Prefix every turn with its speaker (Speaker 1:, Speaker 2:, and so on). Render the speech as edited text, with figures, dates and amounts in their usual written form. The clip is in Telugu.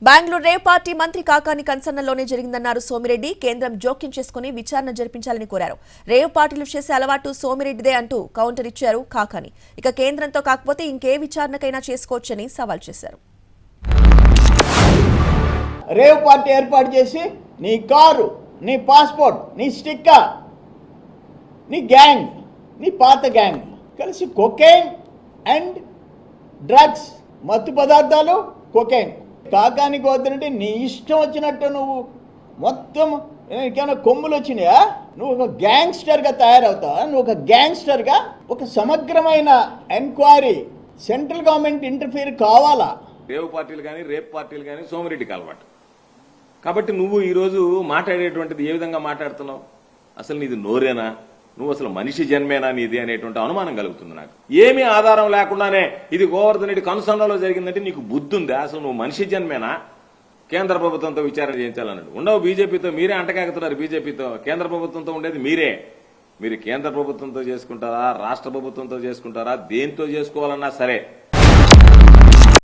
Speaker 1: బెంగళూరు రేవ్ పార్టీ మంత్రి కాకాని కన్సర్న్లోనే జరిగిందన్నారు సోమిరెడ్డి. కేంద్రం జోక్యం చేసుకుని విచారణ జరిపించాలని కోరారు. రేవ్ పార్టీలు చేసే అలవాటు సోమిరెడ్డిదే అంటూ కౌంటర్ ఇచ్చారు కాకాని. ఇక కేంద్రంతో కాకపోతే ఇంకే విచారణకైనా చేసుకోవచ్చని సవాల్ చేశారు.
Speaker 2: రేవ్ పార్టీ ఏర్పాటు చేసి నీ కారు, నీ పాస్పోర్ట్, నీ స్టిక్కర్, నీ గ్యాంగ్, నీ పాత గ్యాంగ్ కలిసి కొకైన్ అండ్ డ్రగ్స్, మత్తు పదార్థాలు, కొకైన్. కాకానికి వద్దంటే నీ ఇష్టం వచ్చినట్టు నువ్వు మొత్తం నీకేమైనా కొమ్ములు వచ్చినాయా? నువ్వు ఒక గ్యాంగ్స్టర్గా తయారవుతావా? నువ్వు ఒక గ్యాంగ్స్టర్గా ఒక సమగ్రమైన ఎంక్వైరీ సెంట్రల్ గవర్నమెంట్ ఇంటర్ఫీర్ కావాలా?
Speaker 3: రేవ్ పార్టీలు కానీ రేప్ పార్టీలు కానీ సోమిరెడ్డికి అలవాటు. కాబట్టి నువ్వు ఈరోజు మాట్లాడేటువంటిది ఏ విధంగా మాట్లాడుతున్నావు? అసలు నీది నోరేనా? నువ్వు అసలు మనిషి జన్మేనా నీది అనేటువంటి అనుమానం కలుగుతుంది నాకు. ఏమీ ఆధారం లేకుండానే ఇది గోవర్ధన్ రెడ్డి కనుసన్నలో జరిగిందంటే నీకు బుద్ధి ఉందా? అసలు నువ్వు మనిషి జన్మేనా? కేంద్ర ప్రభుత్వంతో విచారణ చేయించాలన్నాడు. ఉండవు బీజేపీతో, మీరే అంటకాగుతున్నారు. బీజేపీతో కేంద్ర ప్రభుత్వంతో ఉండేది మీరే. మీరు కేంద్ర ప్రభుత్వంతో చేసుకుంటారా, రాష్ట్ర ప్రభుత్వంతో చేసుకుంటారా, దేంతో చేసుకోవాలన్నా సరే